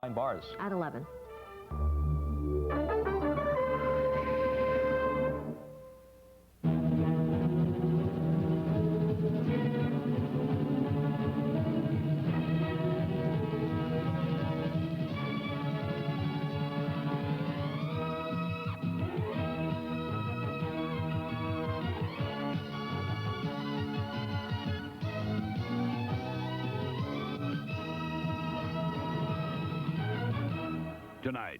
9 bars. At 11. Tonight.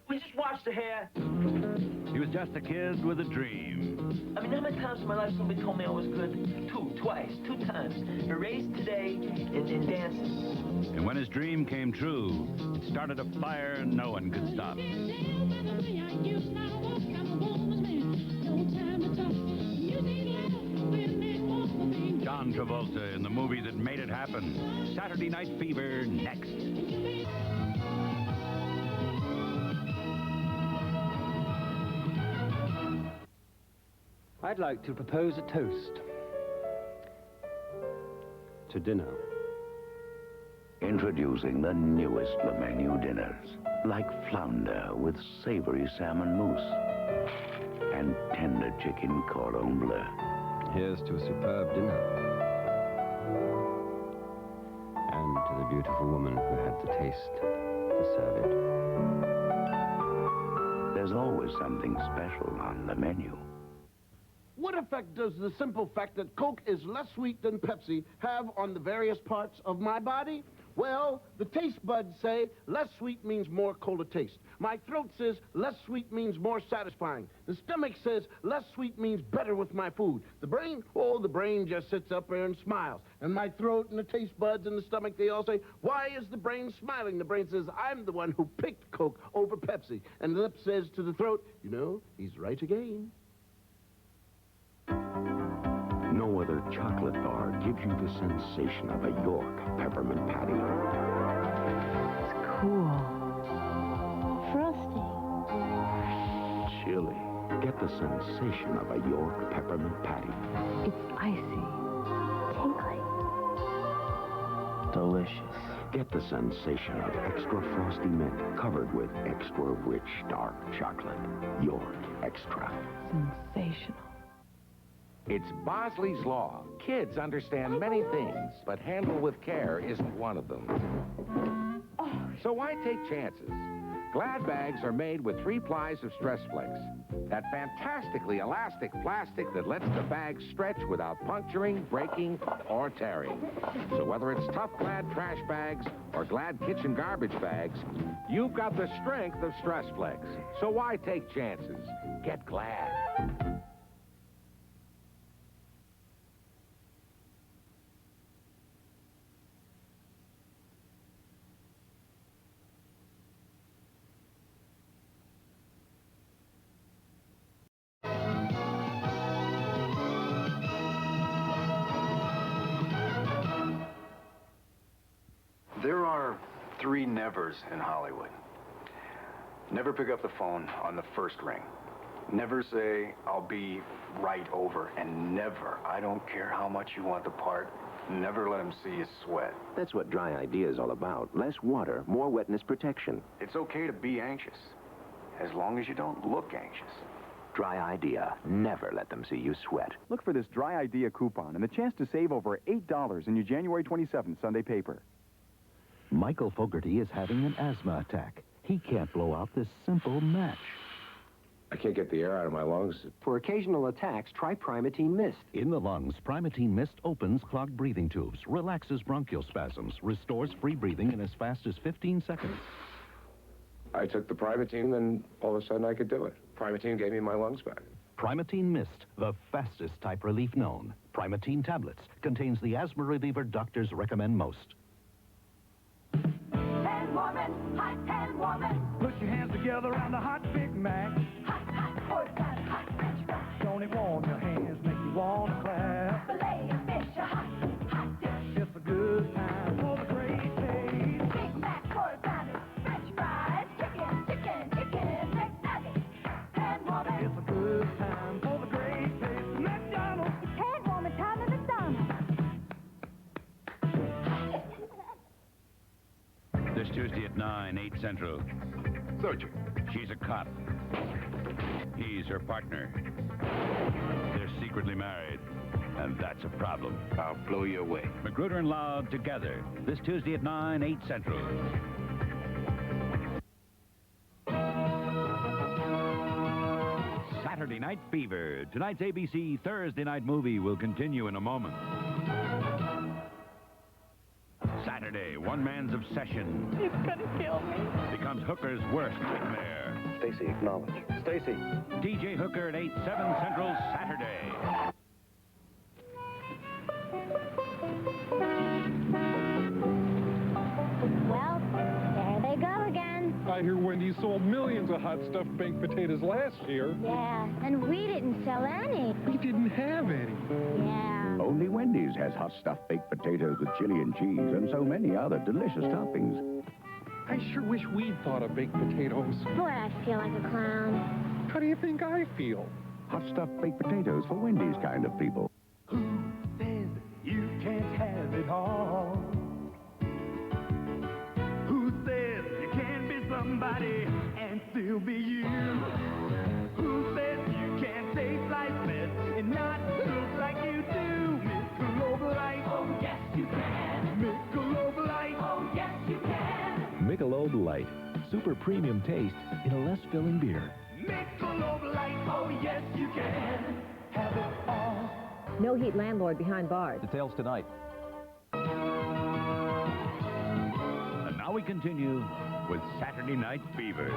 We just watched the hair. He was just a kid with a dream. I mean, how many times in my life somebody told me I was good? Two times. A race today and dancing. And when his dream came true, it started a fire no one could stop. John Travolta in the movie that made it happen. Saturday Night Fever, next. I'd like to propose a toast to dinner. Introducing the newest Le Menu dinners, like flounder with savory salmon mousse and tender chicken cordon bleu. Here's to a superb dinner. And to the beautiful woman who had the taste to serve it. There's always something special on the menu. What effect does the simple fact that Coke is less sweet than Pepsi have on the various parts of my body? Well, the taste buds say less sweet means more cola taste. My throat says less sweet means more satisfying. The stomach says less sweet means better with my food. The brain? Oh, the brain just sits up there and smiles. And my throat and the taste buds and the stomach, they all say, why is the brain smiling? The brain says, I'm the one who picked Coke over Pepsi. And the lip says to the throat, you know, he's right again. No other chocolate bar gives you the sensation of a York peppermint patty. It's cool. Frosty. Chilly. Get the sensation of a York peppermint patty. It's icy. Tingly. Delicious. Get the sensation of extra frosty mint covered with extra rich dark chocolate. York Extra. Sensational. It's Bosley's Law. Kids understand many things, but handle with care isn't one of them. So why take chances? Glad bags are made with 3 plies of Stress Flex. That fantastically elastic plastic that lets the bag stretch without puncturing, breaking, or tearing. So whether it's tough Glad trash bags or Glad kitchen garbage bags, you've got the strength of Stress Flex. So why take chances? Get Glad. There are 3 nevers in Hollywood. Never pick up the phone on the first ring. Never say, I'll be right over. And never, I don't care how much you want the part, never let them see you sweat. That's what Dry Idea is all about. Less water, more wetness protection. It's okay to be anxious, as long as you don't look anxious. Dry Idea. Never let them see you sweat. Look for this Dry Idea coupon and the chance to save over $8 in your January 27th Sunday paper. Michael Fogarty is having an asthma attack. He can't blow out this simple match. I can't get the air out of my lungs. For occasional attacks, try Primatene Mist. In the lungs, Primatene Mist opens clogged breathing tubes, relaxes bronchial spasms, restores free breathing in as fast as 15 seconds. I took the Primatene, and all of a sudden I could do it. Primatene gave me my lungs back. Primatene Mist, the fastest type relief known. Primatene tablets contains the asthma reliever doctors recommend most. Hand warming, hot hand warming. Put your hands together around the hot Big Mac. Hot, hot French fries. Don't it warm your hands, make you want to clap. Filet of fish, a hot, hot dish. It's a good time for the great taste. Big Mac, quarter pounders, French fries, chicken, McNuggets. Hand warming. It's a good time for the great taste. McDonald's. It's hand warming time at McDonald's. This Tuesday at 9, 8 Central. Search. She's a cop. He's her partner. They're secretly married, and that's a problem. I'll blow you away. MacGruder and Laude together. This Tuesday at 9, 8 Central. Saturday Night Fever. Tonight's ABC Thursday night movie will continue in a moment. Saturday, one man's obsession He's gonna kill me. becomes Hooker's worst nightmare. Stacy, acknowledge. Stacy. DJ Hooker at 8, 7 Central, Saturday. Well, there they go again. I hear Wendy sold millions of hot stuffed baked potatoes last year. Yeah, and we didn't sell any. We didn't have any. Yeah. Only Wendy's has hot stuffed baked potatoes with chili and cheese and so many other delicious toppings. I sure wish we'd thought of baked potatoes. Boy, I feel like a clown. How do you think I feel? Hot stuffed baked potatoes for Wendy's kind of people. Who says you can't have it all? Who says you can't be somebody and still be you? Who says you can't taste like mess and not look like you do? Michelob Light, oh yes you can. Michelob Light, oh yes you can. Michelob Light. Super premium taste in a less filling beer. Michelob Light, oh yes you can. Have it all. No heat landlord behind bars. Details tonight. And now we continue with Saturday Night Fever.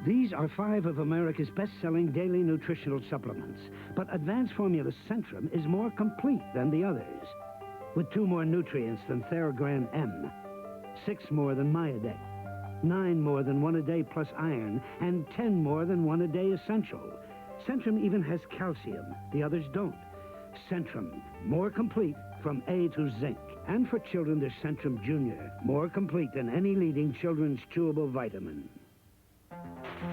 These are 5 of America's best-selling daily nutritional supplements, but Advanced Formula Centrum is more complete than the others, with 2 more nutrients than Theragran M, 6 more than Myodex, 9 more than 1 a day plus iron, and 10 more than 1 a day essential. Centrum even has calcium. The others don't. Centrum, more complete from A to zinc. And for children, there's Centrum Junior, more complete than any leading children's chewable vitamin.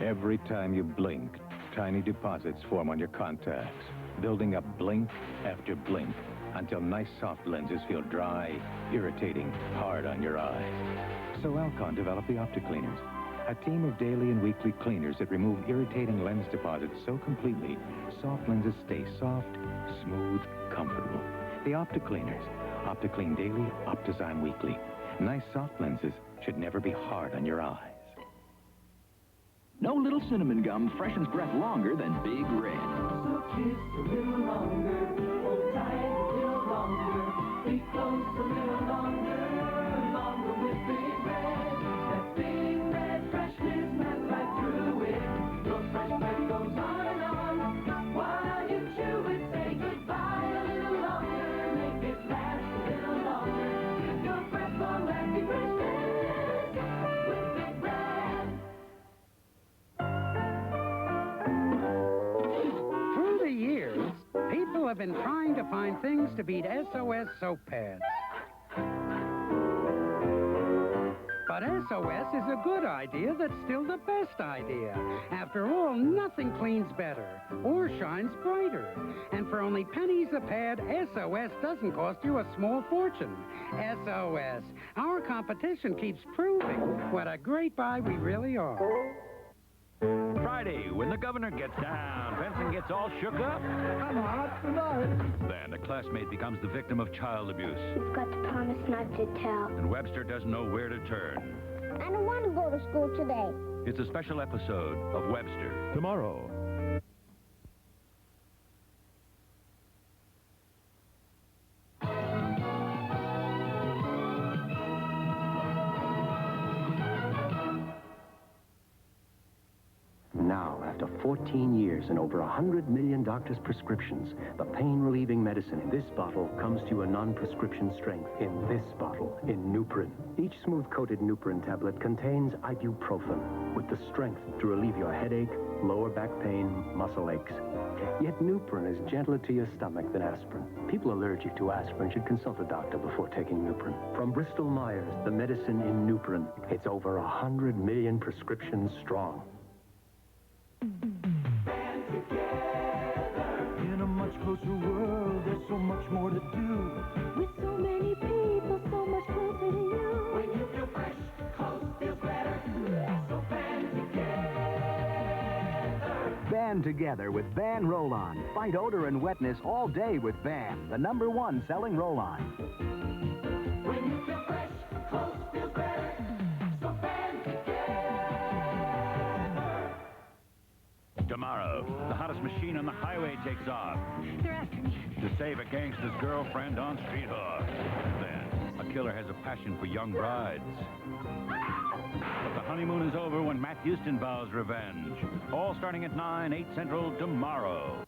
Every time you blink, tiny deposits form on your contacts, building up blink after blink until nice soft lenses feel dry, irritating, hard on your eyes. So Alcon developed the Opti-Cleaners, a team of daily and weekly cleaners that remove irritating lens deposits so completely, soft lenses stay soft, smooth, comfortable. The Opti-Cleaners, Opti-Clean Daily, Optizime Weekly. Nice soft lenses should never be hard on your eyes. No little cinnamon gum freshens breath longer than Big Red. So kiss a little longer, hold tight a little longer, be close a little longer, longer with Big Red. That Big Red freshness melts right through it. Your fresh breath goes on and on. While you chew it, say goodbye a little longer, make it last a little longer. Give your breath long-lasting freshness with Big Red. Through the years, people have been trying to find things to beat S.O.S. soap pads. But S.O.S. is a good idea that's still the best idea. After all, nothing cleans better or shines brighter. And for only pennies a pad, S.O.S. doesn't cost you a small fortune. S.O.S. Our competition keeps proving what a great buy we really are. Friday, when the governor gets down, Benson gets all shook up. I'm hot tonight. Then a classmate becomes the victim of child abuse. You've got to promise not to tell. And Webster doesn't know where to turn. I don't want to go to school today. It's a special episode of Webster. Tomorrow. Now, after 14 years and over 100 million doctors' prescriptions, the pain-relieving medicine in this bottle comes to you a non-prescription strength in this bottle, in Nuprin. Each smooth-coated Nuprin tablet contains ibuprofen with the strength to relieve your headache, lower back pain, muscle aches. Yet Nuprin is gentler to your stomach than aspirin. People allergic to aspirin should consult a doctor before taking Nuprin. From Bristol-Myers, the medicine in Nuprin. It's over 100 million prescriptions strong. closer world, there's so much more to do. With so many people, so much closer to you. When you feel fresh, close feels better. So band together. Band together with Ban Roll-On. Fight odor and wetness all day with Ban, the #1 selling roll-on. When you feel fresh, close feels better. So band together. Tomorrow, the hottest machine on the highway takes off They're after me. to save a gangster's girlfriend on Street Hook. Then, a killer has a passion for young brides. But the honeymoon is over when Matt Houston vows revenge. All starting at 9, 8 Central tomorrow.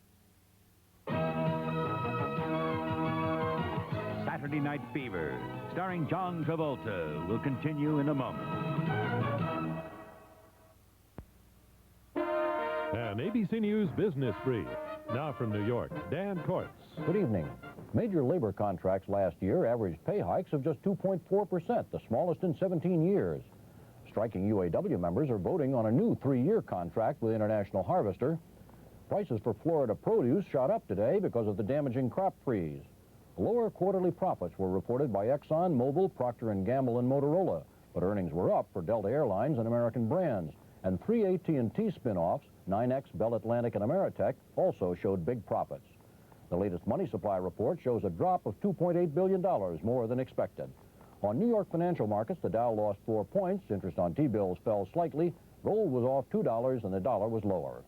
Saturday Night Fever, starring John Travolta, will continue in a moment. An ABC News Business Brief. Now from New York, Dan Kortz. Good evening. Major labor contracts last year averaged pay hikes of just 2.4%, the smallest in 17 years. Striking UAW members are voting on a new 3-year contract with International Harvester. Prices for Florida produce shot up today because of the damaging crop freeze. Lower quarterly profits were reported by Exxon, Mobil, Procter & Gamble, and Motorola, but earnings were up for Delta Airlines and American Brands. And 3 AT&T spin-offs, 9X, Bell Atlantic, and Ameritech, also showed big profits. The latest money supply report shows a drop of $2.8 billion, more than expected. On New York financial markets, the Dow lost 4 points, interest on T-bills fell slightly, gold was off $2, and the dollar was lower.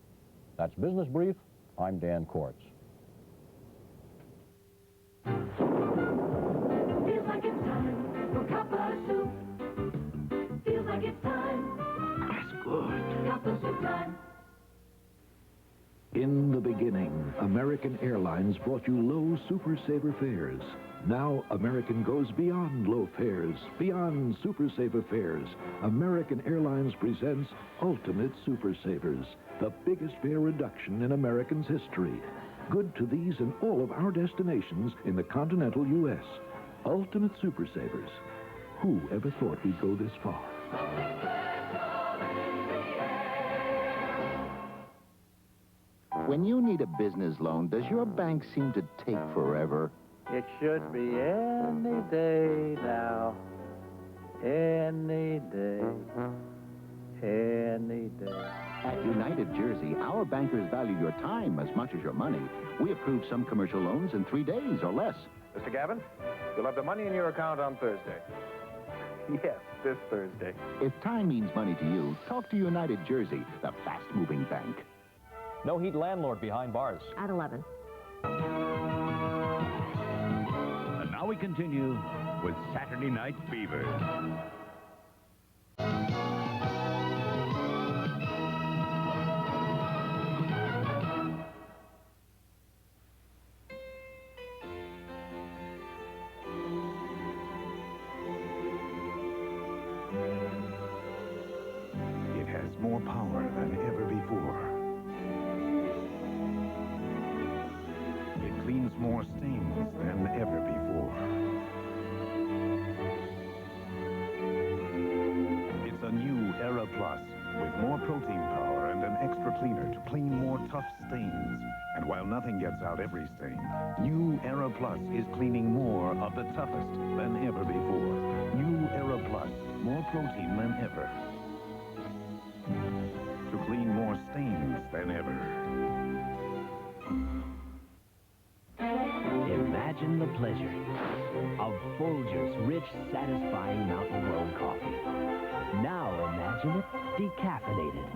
That's Business Brief. I'm Dan Kortz. Feels like it's time for Cup-a-Soup. Feels like it's time. That's good. Cup-a-Soup time. In the beginning, American Airlines brought you low Super Saver fares. Now, American goes beyond low fares, beyond Super Saver fares. American Airlines presents Ultimate Super Savers, the biggest fare reduction in Americans' history. Good to these and all of our destinations in the continental U.S. Ultimate Super Savers. Who ever thought we'd go this far? When you need a business loan, does your bank seem to take forever? It should be any day now. Any day. Any day. At United Jersey, our bankers value your time as much as your money. We approve some commercial loans in 3 days or less. Mr. Gavin, you'll have the money in your account on Thursday. Yes, this Thursday. If time means money to you, talk to United Jersey, the fast-moving bank. No heat landlord behind bars. At 11. And now we continue with Saturday Night Fever. It has more power than ever before. It cleans more stains than ever before. It's a new Era Plus with more protein power and an extra cleaner to clean more tough stains. And while nothing gets out every stain, new Era Plus is cleaning more of the toughest than ever before. New Era Plus, more protein than ever. To clean more stains than ever. Imagine the pleasure of Folgers rich, satisfying mountain-grown coffee. Now imagine it decaffeinated.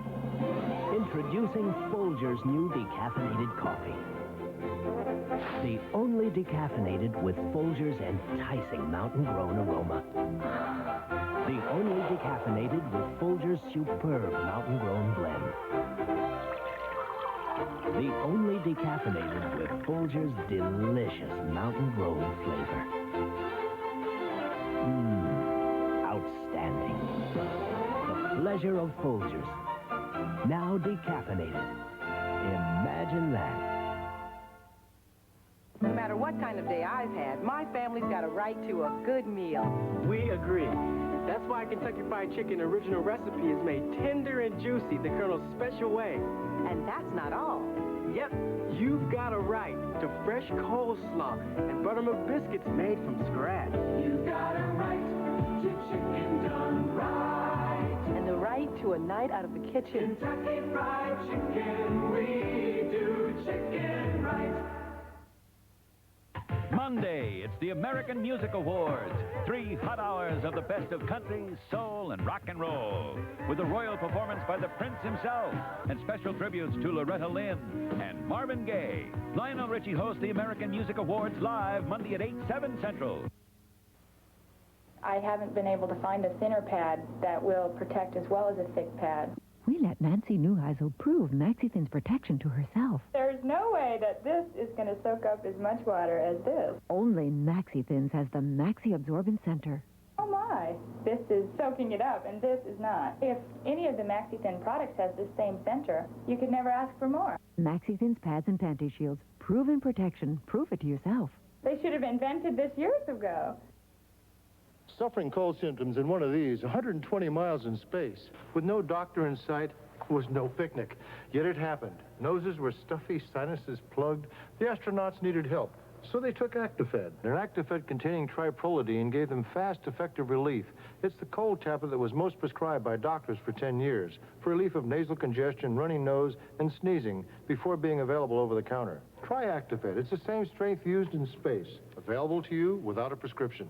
Introducing Folgers new decaffeinated coffee. The only decaffeinated with Folgers' enticing mountain-grown aroma. The only decaffeinated with Folgers' superb mountain-grown blend. The only decaffeinated with Folgers' delicious mountain-grown flavor. Outstanding. The pleasure of Folgers. Now decaffeinated. Imagine that. No matter what kind of day I've had, my family's got a right to a good meal. We agree. That's why Kentucky Fried Chicken original recipe is made tender and juicy the Colonel's special way. And that's not all. Yep, you've got a right to fresh coleslaw and buttermilk biscuits made from scratch. You've got a right to chicken done right. And the right to a night out of the kitchen. Kentucky Fried Chicken, we do chicken right. Monday, it's the American Music Awards. 3 hot hours of the best of country, soul, and rock and roll. With a royal performance by the Prince himself and special tributes to Loretta Lynn and Marvin Gaye. Lionel Richie hosts the American Music Awards live Monday at 8, 7 Central. I haven't been able to find a thinner pad that will protect as well as a thick pad. We let Nancy Neuheisel prove MaxiThin's protection to herself. There's no way that this is going to soak up as much water as this. Only MaxiThins has the Maxi Absorbent Center. Oh my, this is soaking it up and this is not. If any of the MaxiThin products has the same center, you could never ask for more. MaxiThin's pads and panty shields. Proven protection. Prove it to yourself. They should have invented this years ago. Suffering cold symptoms in one of these, 120 miles in space, with no doctor in sight, was no picnic. Yet it happened. Noses were stuffy, sinuses plugged. The astronauts needed help, so they took Actifed. An Actifed containing triprolidine gave them fast, effective relief. It's the cold tablet that was most prescribed by doctors for 10 years, for relief of nasal congestion, runny nose, and sneezing, before being available over the counter. Try Actifed. It's the same strength used in space. Available to you without a prescription.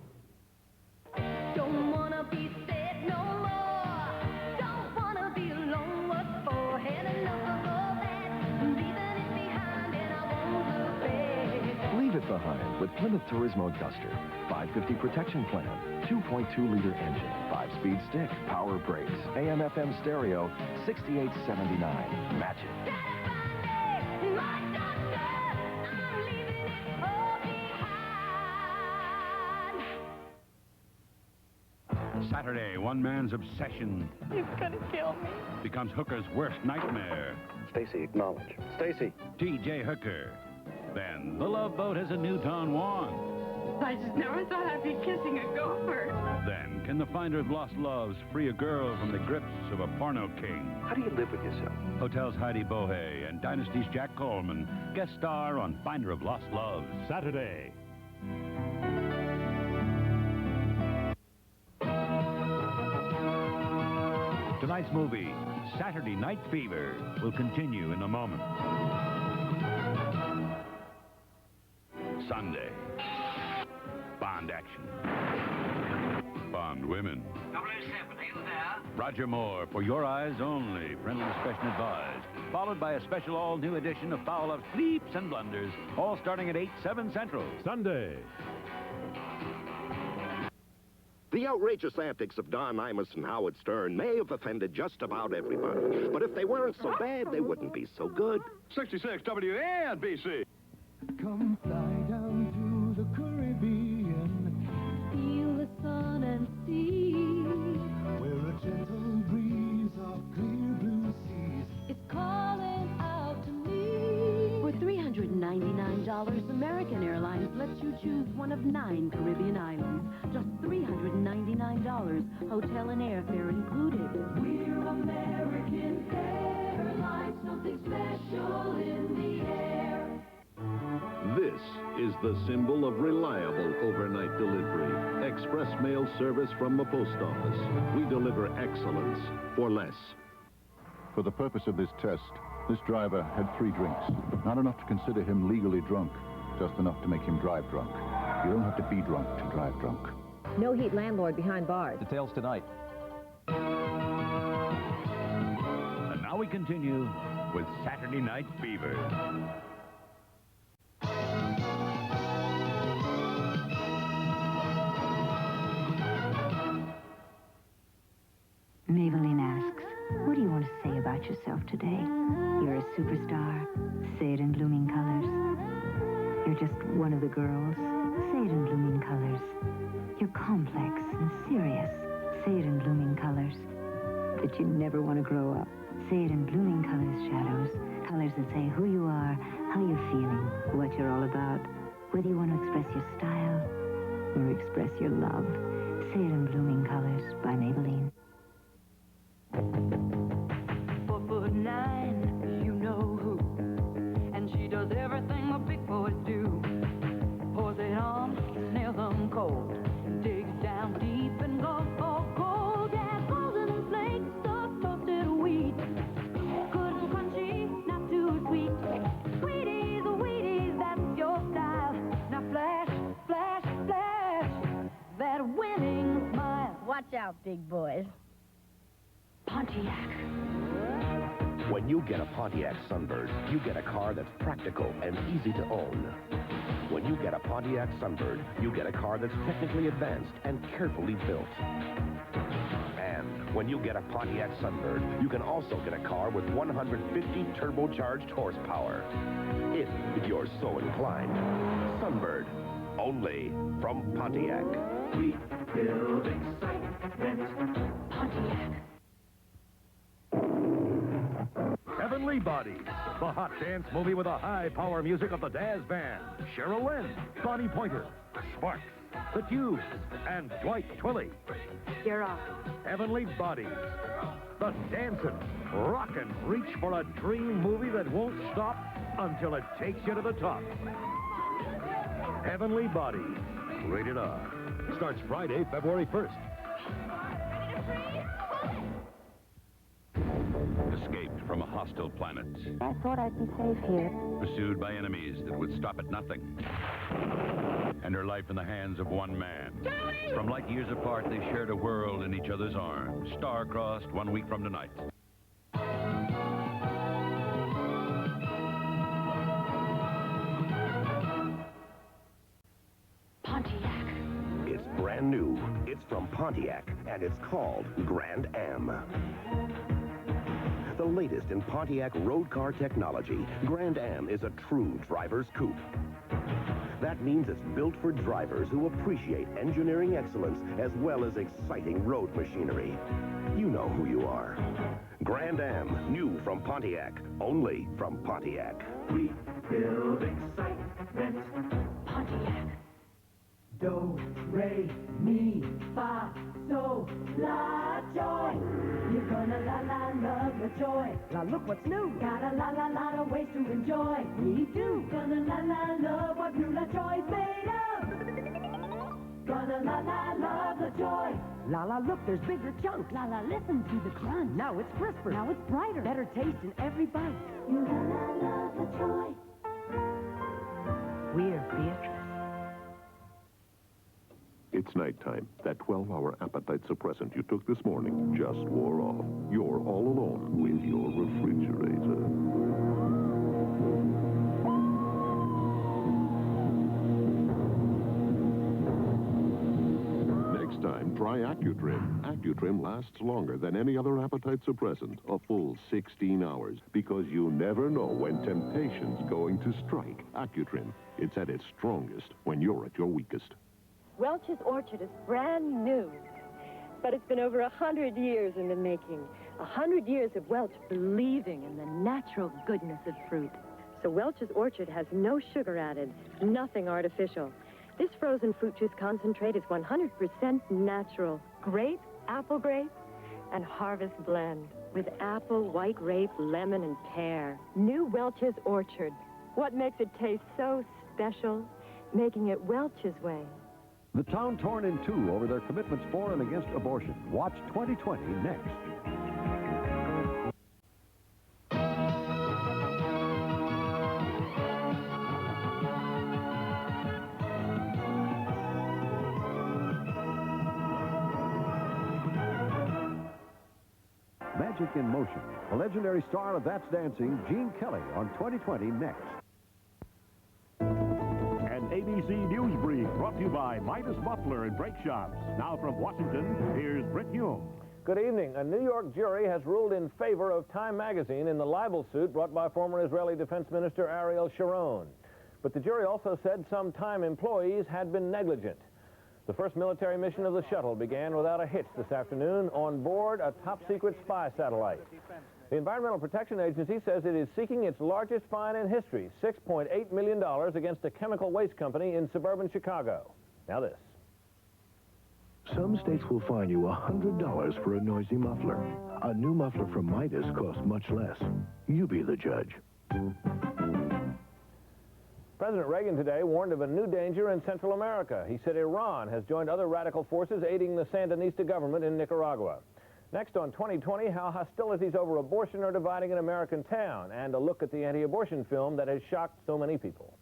Don't wanna be sad no more. Don't wanna be alone. What for? Had enough of all that. Leaving it behind and I won't look back. Leave it behind with Plymouth Turismo Duster. 550 protection plan, 2.2-liter engine, 5-speed stick, power brakes, AM/FM stereo, $68.79. Match it. My doctor, I'm leaving it all behind. Saturday, one man's obsession He's gonna kill me. becomes Hooker's worst nightmare. Stacy, acknowledge. Stacy. T.J. Hooker. Then the Love Boat has a new Don Juan. I just never thought I'd be kissing a gopher. Then can the finder of lost loves free a girl from the grips of a porno king? How do you live with yourself? Hotel's Heidi Bohe and Dynasty's Jack Coleman guest star on Finder of Lost Loves. Saturday. Tonight's movie, Saturday Night Fever, will continue in a moment. Sunday, Bond action. Bond women. 007, are you there? Roger Moore, for your eyes only, friendly discretion advised. Followed by a special all-new edition of Foul of Sleeps and Blunders, all starting at 8, 7 Central. Sunday. The outrageous antics of Don Imus and Howard Stern may have offended just about everybody. But if they weren't so bad, they wouldn't be so good. 66 WNBC. Come fly down to the Caribbean. Feel the sun and sea. Where a gentle breeze of clear blue seas is calling out to me. For $399, American Airlines lets you choose one of 9 Caribbean islands. Just $399, hotel and airfare included. We're American Airlines, something special in the air. This is the symbol of reliable overnight delivery. Express mail service from the post office. We deliver excellence for less. For the purpose of this test, this driver had 3 drinks. Not enough to consider him legally drunk, just enough to make him drive drunk. You don't have to be drunk to drive drunk. No heat landlord behind bars. Details tonight. And now we continue with Saturday Night Fever. Maybelline asks, what do you want to say about yourself today? You're a superstar. Say it in blooming colors. You're just one of the girls. Say it in blooming colors. You're complex and serious. Say it in blooming colors. That you never want to grow up. Say it in blooming colors, shadows. Colors that say who you are, how you're feeling, what you're all about. Whether you want to express your style or express your love. Say it in blooming colors by Maybelline. 4'9", you know who, and she does everything a big boys do. Pours it on, snails them cold, digs down deep and goes for gold. Yeah, golden and flakes, soft toasted wheat, good and crunchy, not too sweet. Wheaties, Wheaties, that's your style. Now flash, flash, flash, that winning smile. Watch out, big boys. Pontiac. When you get a Pontiac Sunbird, you get a car that's practical and easy to own. When you get a Pontiac Sunbird, you get a car that's technically advanced and carefully built. And when you get a Pontiac Sunbird, you can also get a car with 150 turbocharged horsepower. If you're so inclined. Sunbird, only from Pontiac. We build excitement. Pontiac. Heavenly Bodies, the hot dance movie with the high-power music of the Daz Band, Cheryl Lynn, Bonnie Pointer, Sparks, The Tubes, and Dwight Twilley. You're off. Heavenly Bodies, the dancing, rockin', reach for a dream movie that won't stop until it takes you to the top. Heavenly Bodies, rated R. Starts Friday, February 1st. Escaped from a hostile planet. I thought I'd be safe here. Pursued by enemies that would stop at nothing. And her life in the hands of one man. From light years apart, they shared a world in each other's arms. Star-crossed 1 week from tonight. Pontiac. It's brand new. It's from Pontiac, and it's called Grand Am. The latest in Pontiac road car technology, Grand Am is a true driver's coupe. That means it's built for drivers who appreciate engineering excellence as well as exciting road machinery. You know who you are. Grand Am, new from Pontiac, only from Pontiac. We build excitement. Pontiac. Do, re, mi, fa, so, la, joy. You're gonna la love the joy. Now look what's new. Got a lot of ways to enjoy. Me too. Gonna love what new La Joy's made of. Gonna love the joy. Lala, look, there's bigger chunks. Lala, listen to the crunch. Now it's crisper. Now it's brighter. Better taste in every bite. You love the joy. We're Beatrice. It's nighttime. That 12-hour appetite suppressant you took this morning just wore off. You're all alone with your refrigerator. Next time, try Accutrim. Accutrim lasts longer than any other appetite suppressant, a full 16 hours, because you never know when temptation's going to strike. Accutrim, it's at its strongest when you're at your weakest. Welch's Orchard is brand new, but it's been over 100 years in the making. 100 years of Welch believing in the natural goodness of fruit. So Welch's Orchard has no sugar added, nothing artificial. This frozen fruit juice concentrate is 100% natural. Grape, apple grape, and harvest blend with apple, white grape, lemon, and pear. New Welch's Orchard. What makes it taste so special? Making it Welch's way. The town torn in two over their commitments for and against abortion. Watch 2020 next. Magic in Motion. The legendary star of That's Dancing, Gene Kelly, on 2020 next. ABC News Brief brought to you by Midas Muffler and Brake Shops. Now from Washington, here's Britt Hume. Good evening. A New York jury has ruled in favor of Time magazine in the libel suit brought by former Israeli Defense Minister Ariel Sharon. But the jury also said some Time employees had been negligent. The first military mission of the shuttle began without a hitch this afternoon on board a top-secret spy satellite. The Environmental Protection Agency says it is seeking its largest fine in history, $6.8 million against a chemical waste company in suburban Chicago. Now this. Some states will fine you $100 for a noisy muffler. A new muffler from Midas costs much less. You be the judge. President Reagan today warned of a new danger in Central America. He said Iran has joined other radical forces aiding the Sandinista government in Nicaragua. Next on 2020, how hostilities over abortion are dividing an American town, and a look at the anti-abortion film that has shocked so many people.